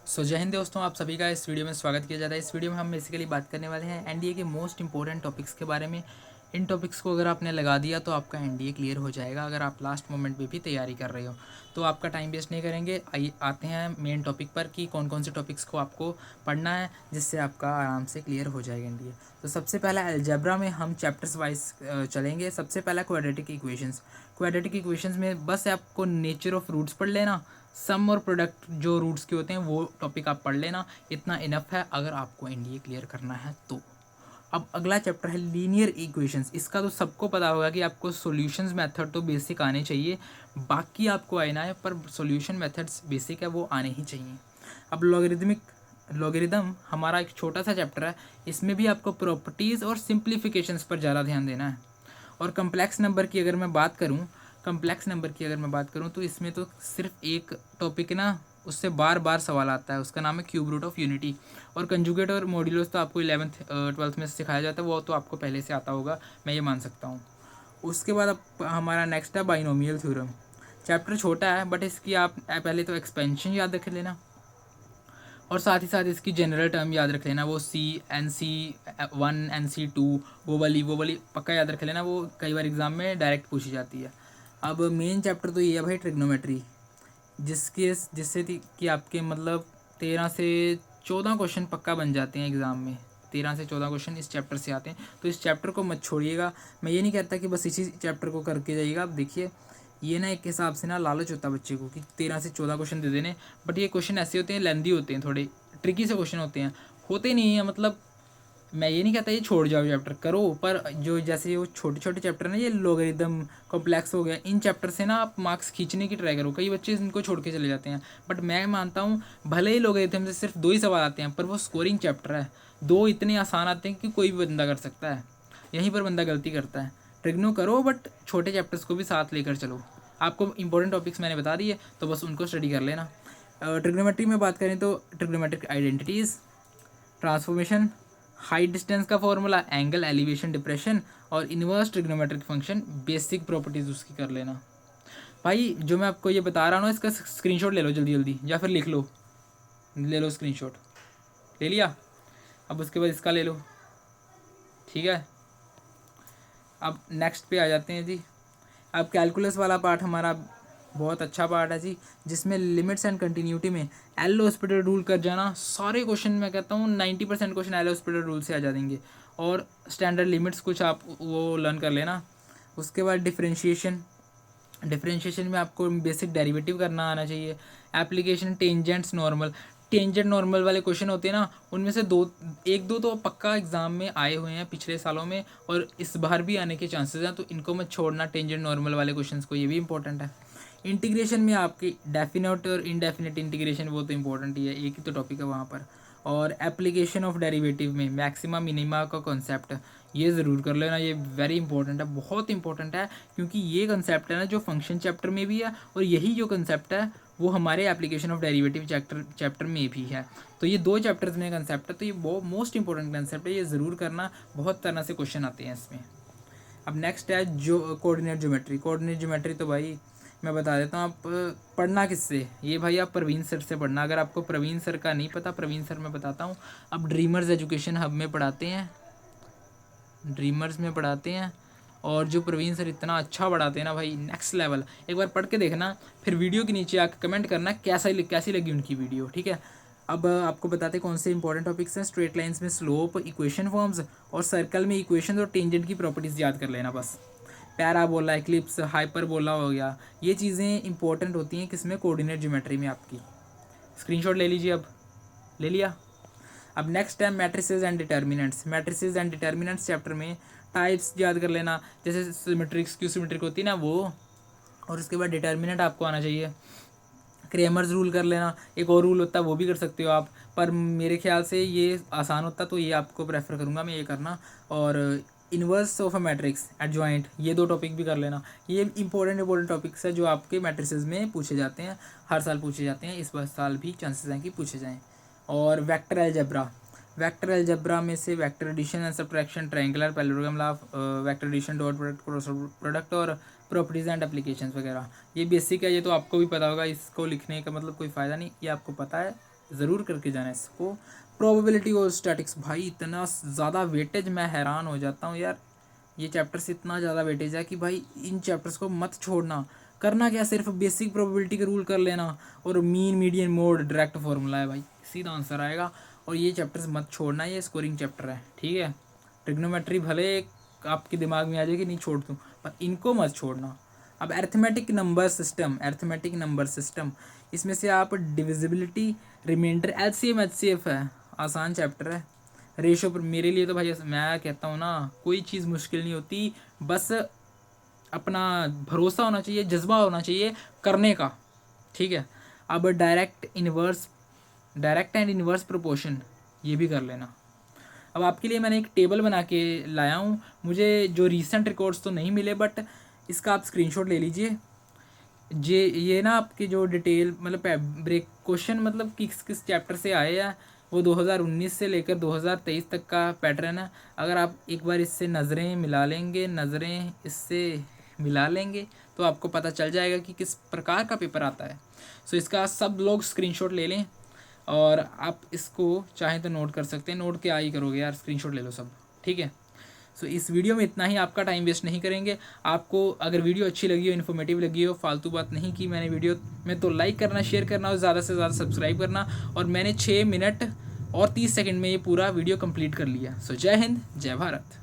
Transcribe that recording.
जय हिंद दोस्तों, आप सभी का इस वीडियो में स्वागत किया जाता है। इस वीडियो में हम बेसिकली बात करने वाले हैं एनडीए के मोस्ट इंपॉर्टेंट टॉपिक्स के बारे में। इन टॉपिक्स को अगर आपने लगा दिया तो आपका एनडीए क्लियर हो जाएगा। अगर आप लास्ट मोमेंट पे भी तैयारी कर रहे हो तो आपका टाइम वेस्ट नहीं करेंगे। आइए आते हैं मेन टॉपिक पर कि कौन कौन से टॉपिक्स को आपको पढ़ना है जिससे आपका आराम से क्लियर हो जाएगा एनडीए। तो सबसे पहला अलजेब्रा में हम चैप्टर्स वाइज चलेंगे। सबसे पहला क्वाड्रेटिक इक्वेशंस। क्वाड्रेटिक इक्वेशंस में बस आपको नेचर ऑफ रूट्स पढ़ लेना, सम और प्रोडक्ट जो रूट्स के होते हैं वो टॉपिक आप पढ़ लेना, इतना इनफ है अगर आपको एनडीए क्लियर करना है तो। अब अगला चैप्टर है लीनियर इक्वेशंस। इसका तो सबको पता होगा कि आपको सॉल्यूशंस मेथड तो बेसिक आने चाहिए, बाकी आपको आना है, पर सॉल्यूशन मेथड्स बेसिक है वो आने ही चाहिए। अब लॉगरिदम हमारा एक छोटा सा चैप्टर है, इसमें भी आपको प्रॉपर्टीज़ और सिंप्लीफिकेशंस पर ज़्यादा ध्यान देना है। और कम्प्लेक्स नंबर की अगर मैं बात करूँ तो इसमें तो सिर्फ एक टॉपिक ना, उससे बार बार सवाल आता है, उसका नाम है क्यूब रूट ऑफ यूनिटी। और कंजुगेट और मॉड्यूलस तो आपको 11th 12th में सिखाया जाता है, वो तो आपको पहले से आता होगा, मैं ये मान सकता हूँ। उसके बाद अब हमारा नेक्स्ट है बाइनोमियल थ्योरम। चैप्टर छोटा है बट इसकी आप पहले तो एक्सपेंशन याद रख लेना और साथ ही साथ इसकी जनरल टर्म याद रख लेना, वो NC1 NC2 वो वाली पक्का याद रख लेना, वो कई बार एग्जाम में डायरेक्ट पूछी जाती है। अब मेन चैप्टर तो ये है भाई ट्रिग्नोमेट्री, जिससे कि आपके मतलब 13 से 14 क्वेश्चन पक्का बन जाते हैं एग्ज़ाम में। 13 से 14 क्वेश्चन इस चैप्टर से आते हैं, तो इस चैप्टर को मत छोड़िएगा। मैं ये नहीं कहता कि बस इसी चैप्टर को करके जाइएगा। आप देखिए, ये ना एक हिसाब से ना लालच होता है बच्चे को कि 13 से 14 क्वेश्चन दे देने, बट ये क्वेश्चन ऐसे होते हैं, लेंदी होते हैं, थोड़े ट्रिकी से क्वेश्चन होते नहीं हैं। मतलब मैं ये नहीं कहता ये छोड़ जाओ चैप्टर, करो, पर जो जैसे वो छोटे छोटे चैप्टर ना, ये लोगरिदम कॉम्प्लेक्स हो गया, इन चैप्टर से ना आप मार्क्स खींचने की ट्राई करो। कई बच्चे इनको छोड़ के चले जाते हैं, बट मैं मानता हूँ भले ही लोगरिदम से सिर्फ 2 ही सवाल आते हैं, पर वो स्कोरिंग चैप्टर है, 2 इतने आसान आते हैं कि कोई भी बंदा कर सकता है। यहीं पर बंदा गलती करता है। ट्रिग्नो करो बट छोटे चैप्टर्स को भी साथ लेकर चलो। आपको इंपॉर्टेंट टॉपिक्स मैंने बता दिए, तो बस उनको स्टडी कर लेना। ट्रिग्नोमेट्री में बात करें तो trigonometric identities, transformation, height distance का फॉर्मूला, एंगल, एलिवेशन, डिप्रेशन और inverse trigonometric function, basic properties उसकी कर लेना। भाई जो मैं आपको ये बता रहा हूँ ना, इसका स्क्रीनशॉट ले लो जल्दी जल्दी, या फिर लिख लो, ले लो स्क्रीनशॉट, ले लिया। अब उसके बाद इसका ले लो, ठीक है। अब नेक्स्ट पे आ जाते हैं जी। अब कैलकुलस वाला पार्ट हमारा बहुत अच्छा पार्ट है जी, जिसमें लिमिट्स एंड कंटिन्यूटी में एल हॉस्पिटल रूल कर जाना। सारे क्वेश्चन मैं कहता हूँ 90% क्वेश्चन एल हॉस्पिटल रूल से आ जाएंगे। और स्टैंडर्ड लिमिट्स कुछ आप वो लर्न कर लेना। उसके बाद डिफरेंशिएशन में आपको बेसिक डेरिवेटिव करना आना चाहिए। Application, tangents, normal. Tangent normal वाले क्वेश्चन होते हैं ना, उनमें से एक दो तो पक्का एग्जाम में आए हुए हैं पिछले सालों में, और इस बार भी आने के चांसेस हैं, तो इनको मत छोड़ना, टेंजेंट नॉर्मल वाले क्वेश्चंस को, ये भी इंपॉर्टेंट है। इंटीग्रेशन में आपकी डेफिनेट और इनडेफिनेट इंटीग्रेशन, वो तो इंपॉर्टेंट ही है, एक ही तो टॉपिक है वहाँ पर। और एप्लीकेशन ऑफ डेरिवेटिव में मैक्सिमा मिनिमा का कॉन्सेप्ट, ये ज़रूर कर लेना, ये वेरी इंपॉर्टेंट है, बहुत इंपॉर्टेंट है, क्योंकि ये कंसेप्ट है ना जो फंक्शन चैप्टर में भी है, और यही जो कंसेप्ट है वो हमारे एप्लीकेशन ऑफ डेरिवेटिव चैप्टर में भी है। तो ये 2 चैप्टर्स में कंसेप्ट है, तो ये बहुत मोस्ट इंपॉर्टेंट कंसेप्ट है, ये ज़रूर करना, बहुत तरह से क्वेश्चन आते हैं इसमें। अब नेक्स्ट है जो कोऑर्डिनेट ज्योमेट्री तो भाई मैं बता देता हूँ, आप पढ़ना किससे, ये भाई आप प्रवीण सर से पढ़ना। अगर आपको प्रवीण सर का नहीं पता, प्रवीण सर मैं बताता हूँ, अब ड्रीमर्स एजुकेशन हब में पढ़ाते हैं, ड्रीमर्स में पढ़ाते हैं। और जो प्रवीण सर इतना अच्छा पढ़ाते हैं ना भाई, नेक्स्ट लेवल। एक बार पढ़ के देखना, फिर वीडियो के नीचे आकर कमेंट करना कैसी लगी उनकी वीडियो, ठीक है। अब आपको बताते हैं कौन से इंपॉर्टेंट टॉपिक्स हैं। स्ट्रेट लाइंस में स्लोप, इक्वेशन फॉर्म्स, और सर्कल में इक्वेशन और टेंजेंट की प्रॉपर्टीज़ याद कर लेना बस। पैराबोला, एक्लिप्स, हाइपरबोला हो गया, ये चीज़ें इंपॉर्टेंट होती हैं किसमें, कोऑर्डिनेट ज्योमेट्री में आपकी। स्क्रीनशॉट ले लीजिए, अब ले लिया। अब नेक्स्ट है मैट्रिसेस एंड डिटर्मिनेंट्स चैप्टर में टाइप्स याद कर लेना, जैसे सिमेट्रिक, स्क्यू सिमेट्रिक होती है ना वो। और उसके बाद डिटर्मिनेंट आपको आना चाहिए। क्रेमर्स रूल कर लेना, एक और रूल होता है वो भी कर सकते हो आप, पर मेरे ख्याल से ये आसान होता, तो ये आपको प्रेफर करूँगा मैं, ये करना। और inverse of a matrix, adjoint, ये 2 टॉपिक भी कर लेना। ये इंपॉर्टेंट टॉपिक्स है जो आपके मैट्रिसेस में पूछे जाते हैं, हर साल पूछे जाते हैं, इस बार साल भी चांसेस हैं कि पूछे जाएँ। और वेक्टर अलजेब्रा में से vector addition and subtraction, triangular parallelogram law, vector addition, dot product, cross product, और प्रॉपर्टीज़ एंड एप्लीकेशंस वगैरह, ये बेसिक है, ये तो आपको भी पता होगा, इसको लिखने का मतलब कोई फ़ायदा नहीं, ये आपको पता है, ज़रूर करके जाना इसको। प्रोबेबिलिटी और स्टैटिक्स, भाई इतना ज़्यादा वेटेज, मैं हैरान हो जाता हूँ यार, ये चैप्टर्स इतना ज़्यादा वेटेज है कि भाई इन चैप्टर्स को मत छोड़ना। करना क्या, सिर्फ बेसिक प्रोबेबिलिटी के रूल कर लेना और mean median mode direct formula है भाई, सीधा आंसर आएगा। और ये चैप्टर्स मत छोड़ना, ये स्कोरिंग चैप्टर है, ठीक है। ट्रिग्नोमेट्री भले आपके दिमाग में आ जाए कि नहीं छोड़ दूँ, पर इनको मत छोड़ना। अब अरिथमेटिक नंबर सिस्टम, इसमें से आप डिविजिबिलिटी, रिमाइंडर, एलसीएम एचसीएफ है, आसान चैप्टर है। रेशो पर मेरे लिए तो भाई मैं कहता हूँ ना, कोई चीज़ मुश्किल नहीं होती, बस अपना भरोसा होना चाहिए, जज्बा होना चाहिए करने का, ठीक है। अब डायरेक्ट एंड इनवर्स प्रोपोर्शन, ये भी कर लेना। अब आपके लिए मैंने एक टेबल बना के लाया हूँ, मुझे जो रीसेंट रिकॉर्ड्स तो नहीं मिले, बट इसका आप स्क्रीनशॉट ले लीजिए। ये ना आपके जो डिटेल मतलब ब्रेक क्वेश्चन मतलब किस किस चैप्टर से आए हैं, वो 2019 से लेकर 2023 तक का पैटर्न है। अगर आप एक बार इससे नज़रें मिला लेंगे तो आपको पता चल जाएगा कि किस प्रकार का पेपर आता है। सो इसका सब लोग स्क्रीनशॉट ले लें, और आप इसको चाहें तो नोट कर सकते हैं। नोट क्या ही करोगे यार, स्क्रीनशॉट ले लो सब, ठीक है। सो इस वीडियो में इतना ही, आपका टाइम वेस्ट नहीं करेंगे। आपको अगर वीडियो अच्छी लगी हो, इन्फॉर्मेटिव लगी हो, फालतू बात नहीं की मैंने वीडियो में, तो लाइक करना, शेयर करना और ज़्यादा से ज़्यादा सब्सक्राइब करना। और मैंने 6 मिनट और 30 सेकंड में ये पूरा वीडियो कंप्लीट कर लिया। सो जय हिंद, जय भारत।